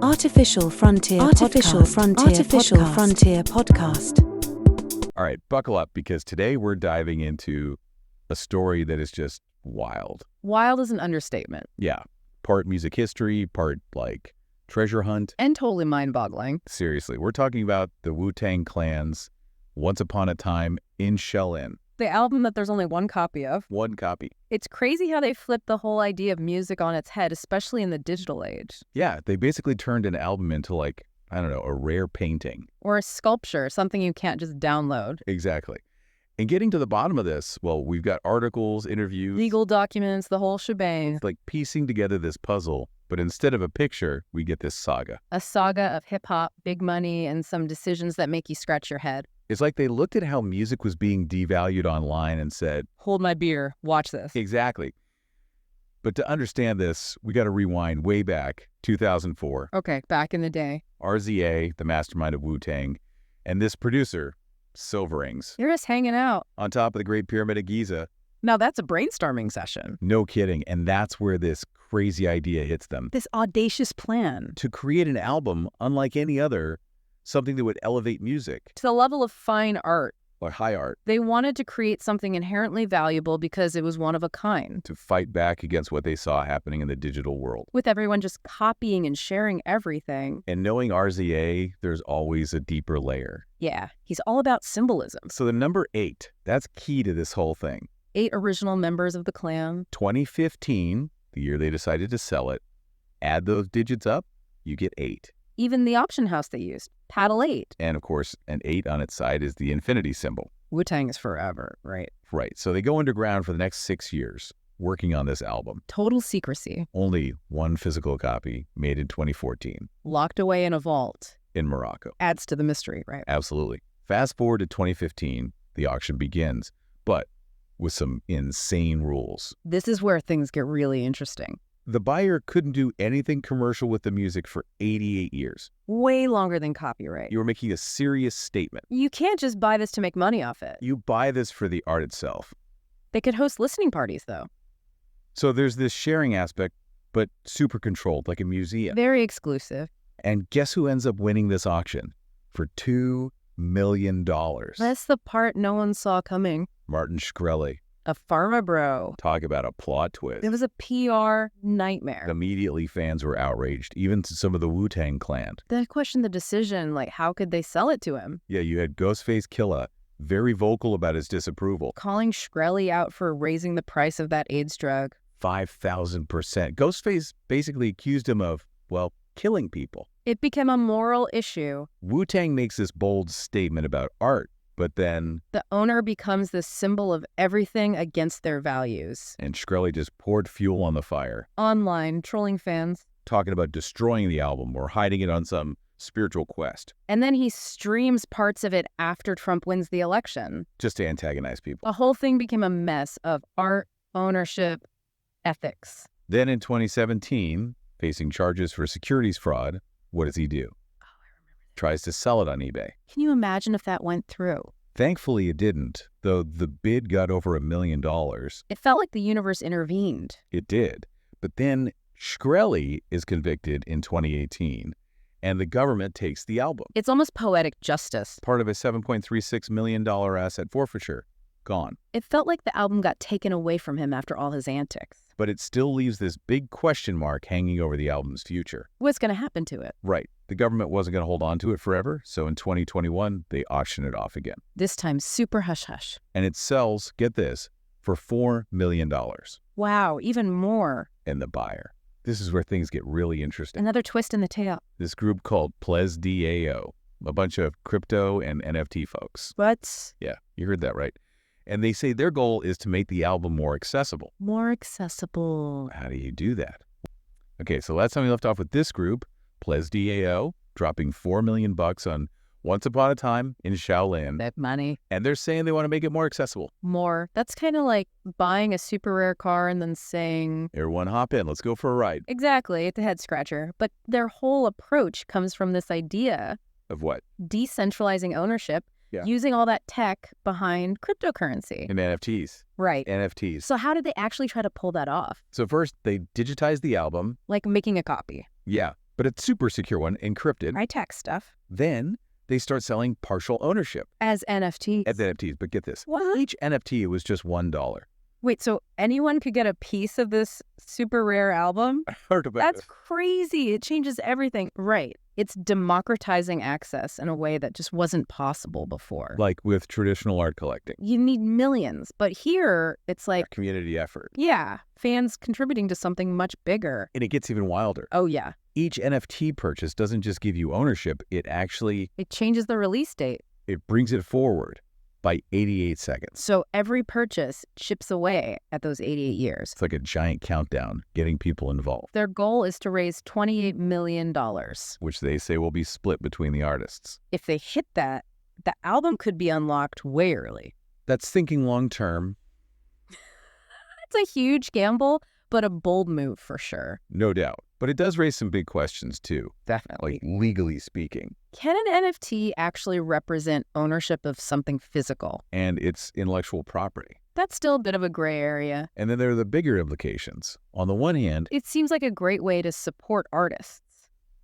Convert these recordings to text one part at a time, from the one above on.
Artificial Frontier Podcast. All right, buckle up because today we're diving into a story that is just wild. Wild is an understatement. Yeah, part music history, part like treasure hunt. And totally mind-boggling. Seriously, we're talking about the Wu-Tang Clan's Once Upon a Time in Shaolin. The album that there's only one copy of. One copy. It's crazy how they flipped the whole idea of music on its head, especially in the digital age. Yeah, they basically turned an album into like, I don't know, a rare painting. Or a sculpture, something you can't just download. Exactly. And getting to the bottom of this, well, we've got articles, interviews. Legal documents, the whole shebang. It's like piecing together this puzzle, but instead of a picture, we get this saga. A saga of hip-hop, big money, and some decisions that make you scratch your head. It's like they looked at how music was being devalued online and said, hold my beer, watch this. Exactly. But to understand this, we got to rewind way back, 2004. Okay, back in the day. RZA, the mastermind of Wu-Tang, and this producer, Silverings. You're just hanging out. On top of the Great Pyramid of Giza. Now that's a brainstorming session. No kidding. And that's where this crazy idea hits them. This audacious plan. To create an album unlike any other, something that would elevate music. To the level of fine art. Or high art. They wanted to create something inherently valuable because it was one of a kind. To fight back against what they saw happening in the digital world. With everyone just copying and sharing everything. And knowing RZA, there's always a deeper layer. Yeah, he's all about symbolism. So the number 8, that's key to this whole thing. 8 original members of the clan. 2015, the year they decided to sell it. Add those digits up, you get 8. Even the auction house they used, Paddle 8. And of course, an 8 on its side is the infinity symbol. Wu-Tang is forever, right? Right. So they go underground for the next 6 years, working on this album. Total secrecy. Only one physical copy, made in 2014. Locked away in a vault. In Morocco. Adds to the mystery, right? Absolutely. Fast forward to 2015, the auction begins, but with some insane rules. This is where things get really interesting. The buyer couldn't do anything commercial with the music for 88 years. Way longer than copyright. You were making a serious statement. You can't just buy this to make money off it. You buy this for the art itself. They could host listening parties, though. So there's this sharing aspect, but super controlled, like a museum. Very exclusive. And guess who ends up winning this auction? For $2 million. That's the part no one saw coming. Martin Shkreli. A pharma bro. Talk about a plot twist. It was a PR nightmare. Immediately, fans were outraged, even to some of the Wu-Tang Clan. They questioned the decision, like how could they sell it to him? Yeah, you had Ghostface Killah, very vocal about his disapproval. Calling Shkreli out for raising the price of that AIDS drug. 5,000%. Ghostface basically accused him of, well, killing people. It became a moral issue. Wu-Tang makes this bold statement about art, but then the owner becomes the symbol of everything against their values. And Shkreli just poured fuel on the fire. Online, trolling fans. Talking about destroying the album or hiding it on some spiritual quest. And then he streams parts of it after Trump wins the election. Just to antagonize people. The whole thing became a mess of art, ownership, ethics. Then in 2017, facing charges for securities fraud, what does he do? Tries to sell it on eBay. Can you imagine if that went through? Thankfully, it didn't, though the bid got over $1 million. It felt like the universe intervened. It did. But then Shkreli is convicted in 2018, and the government takes the album. It's almost poetic justice. Part of a $7.36 million asset forfeiture. Gone. It felt like the album got taken away from him after all his antics. But it still leaves this big question mark hanging over the album's future. What's going to happen to it? Right. The government wasn't going to hold on to it forever, so in 2021, they auction it off again. This time, super hush-hush. And it sells, get this, for $4 million. Wow, even more. And the buyer. This is where things get really interesting. Another twist in the tale. This group called Ples DAO, a bunch of crypto and NFT folks. What? Yeah, you heard that right. And they say their goal is to make the album more accessible. More accessible. How do you do that? Okay, so last time we left off with this group, Ples DAO, dropping $4 million on Once Upon a Time in Shaolin. That money. And they're saying they want to make it more accessible. More. That's kind of like buying a super rare car and then saying, everyone hop in, let's go for a ride. Exactly, it's a head scratcher. But their whole approach comes from this idea of what? Decentralizing ownership. Yeah. Using all that tech behind cryptocurrency. And NFTs. Right. NFTs. So how did they actually try to pull that off? So first, they digitized the album. Like making a copy. Yeah. but a super secure one, encrypted. High-tech stuff. Then they start selling partial ownership As NFTs. as NFTs. But get this, What? each NFT was just $1. Wait, so anyone could get a piece of this super rare album? Heard about That's this. crazy. It changes everything. Right. It's democratizing access in a way that just wasn't possible before. Like with traditional art collecting, You need millions. But here, it's a like, community effort. yeah, fans contributing to something much bigger. And it gets even wilder. Oh, yeah. Each NFT purchase doesn't just give you ownership, it actually, It changes the release date. it brings it forward by 88 seconds. So every purchase chips away at those 88 years. It's like a giant countdown, getting people involved, Their goal is to raise $28 million. which they say will be split between the artists. If they hit that, the album could be unlocked way early. That's thinking long term, It's a huge gamble, but a bold move for sure. no doubt. But it does raise some big questions too, Definitely. like legally speaking. Can an NFT actually represent ownership of something physical? And it's intellectual property. That's still a bit of a gray area. And then there are the bigger implications. On the one hand, It seems like a great way to support artists.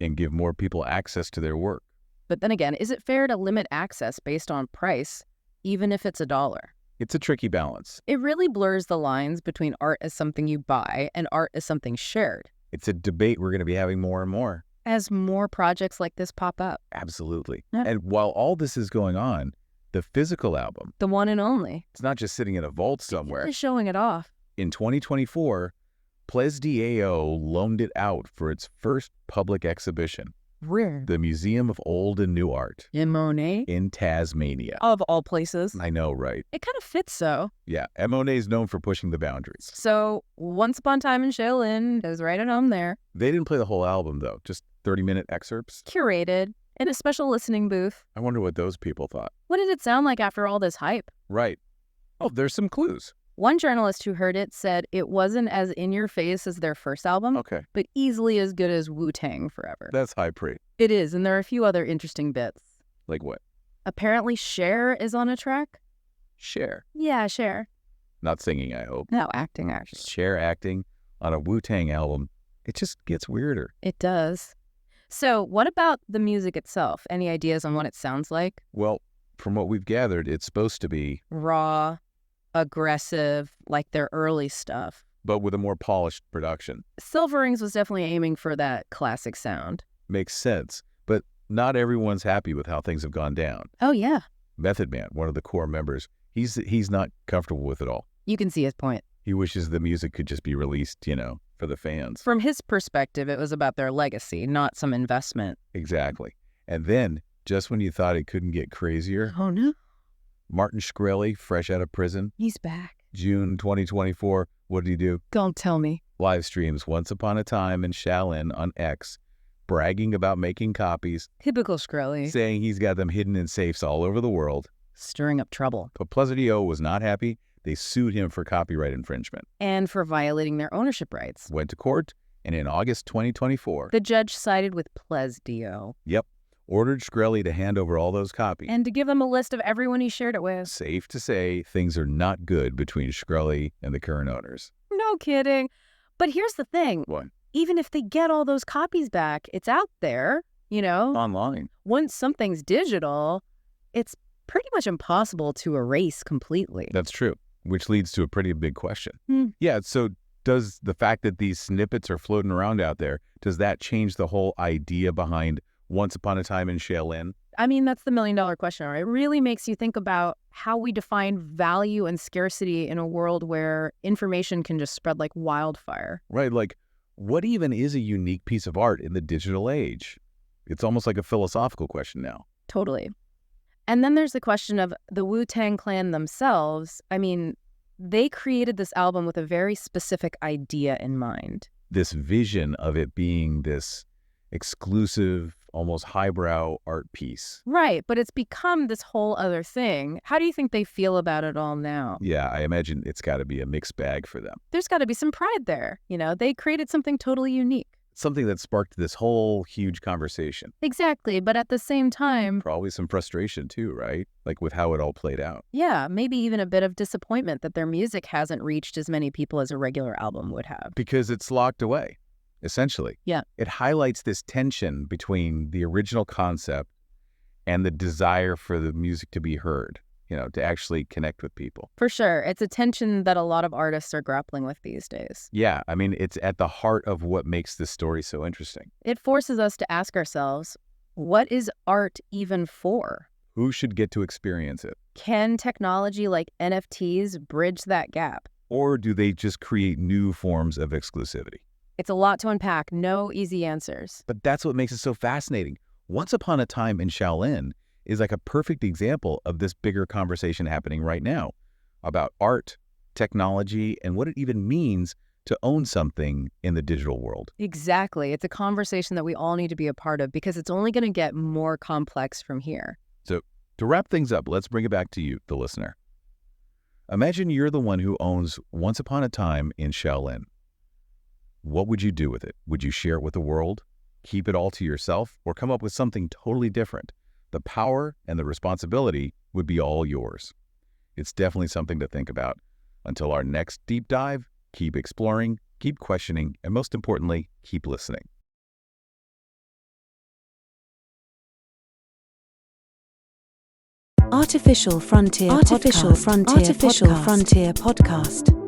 and give more people access to their work. But then again, is it fair to limit access based on price, even if it's $1? It's a tricky balance. It really blurs the lines between art as something you buy and art as something shared, It's a debate we're going to be having more and more. as more projects like this pop up. Absolutely. Yeah. And while all this is going on, the physical album, The one and only. it's not just sitting in a vault somewhere. Just showing it off. In 2024, Ples DAO loaned it out for its first public exhibition, Rare. the Museum of Old and New Art In Monet. in Tasmania. Of all places. I know, right? It kind of fits, though. Yeah, Monet is known for pushing the boundaries. So, Once Upon a Time in Shaolin is right at home there. They didn't play the whole album, though, just 30-minute excerpts. Curated. In a special listening booth. I wonder what those people thought. What did it sound like after all this hype? Right. Oh, there's some clues. One journalist who heard it said it wasn't as in-your-face as their first album, Okay, but easily as good as Wu-Tang Forever. that's high praise. It is, and there are a few other interesting bits. Like what? Apparently, Cher is on a track. Cher. Yeah, Cher. Not singing, I hope. No, acting, actually. Cher acting on a Wu-Tang album. It just gets weirder. It does. So, what about the music itself? Any ideas on what it sounds like? Well, from what we've gathered, it's supposed to be, Raw, aggressive, like their early stuff. but with a more polished production. Silver Rings was definitely aiming for that classic sound. Makes sense. But not everyone's happy with how things have gone down. Oh, yeah. Method Man, one of the core members, he's not comfortable with it all. You can see his point. He wishes the music could just be released, for the fans. From his perspective, it was about their legacy, not some investment. Exactly. And then, just when you thought it couldn't get crazier, Oh, no. Martin Shkreli, fresh out of prison, He's back. June 2024, what did he do? Don't tell me. Live streams Once Upon a Time in Shaolin on X, bragging about making copies, Typical Shkreli. saying he's got them hidden in safes all over the world. Stirring up trouble. But Pleasantio was not happy. They sued him for copyright infringement, And for violating their ownership rights. went to court, and in August 2024, The judge sided with Ples Dio. ordered Shkreli to hand over all those copies. And to give them a list of everyone he shared it with. Safe to say, things are not good between Shkreli and the current owners. No kidding. But here's the thing. What? Even if they get all those copies back, it's out there, Online. Once something's digital, it's pretty much impossible to erase completely. That's true, which leads to a pretty big question. Hmm. Yeah, so does the fact that these snippets are floating around out there, does that change the whole idea behind Once Upon a Time in Shaolin? I mean, that's the million-dollar question, right? It really makes you think about how we define value and scarcity in a world where information can just spread like wildfire. Right, like, what even is a unique piece of art in the digital age? It's almost like a philosophical question now. Totally. And then there's the question of the Wu-Tang Clan themselves. I mean, they created this album with a very specific idea in mind. This vision of it being this exclusive, almost highbrow art piece. Right, but it's become this whole other thing. How do you think they feel about it all now? Yeah, I imagine it's got to be a mixed bag for them. There's got to be some pride there. They created something totally unique. Something that sparked this whole huge conversation. Exactly, but at the same time, Probably some frustration too, right? Like with how it all played out. yeah, maybe even a bit of disappointment that their music hasn't reached as many people as a regular album would have. Because it's locked away. essentially. Yeah. It highlights this tension between the original concept and the desire for the music to be heard, to actually connect with people. For sure. It's a tension that a lot of artists are grappling with these days. Yeah, I mean, it's at the heart of what makes this story so interesting. It forces us to ask ourselves, what is art even for? Who should get to experience it? Can technology like NFTs bridge that gap? Or do they just create new forms of exclusivity? It's a lot to unpack, no easy answers. But that's what makes it so fascinating. Once Upon a Time in Shaolin is like a perfect example of this bigger conversation happening right now about art, technology, and what it even means to own something in the digital world. Exactly. It's a conversation that we all need to be a part of because it's only going to get more complex from here. So to wrap things up, let's bring it back to you, the listener. Imagine you're the one who owns Once Upon a Time in Shaolin. What would you do with it? Would you share it with the world, keep it all to yourself, or come up with something totally different? The power and the responsibility would be all yours. It's definitely something to think about. Until our next deep dive, keep exploring, keep questioning, and most importantly, keep listening. Artificial Frontier Podcast.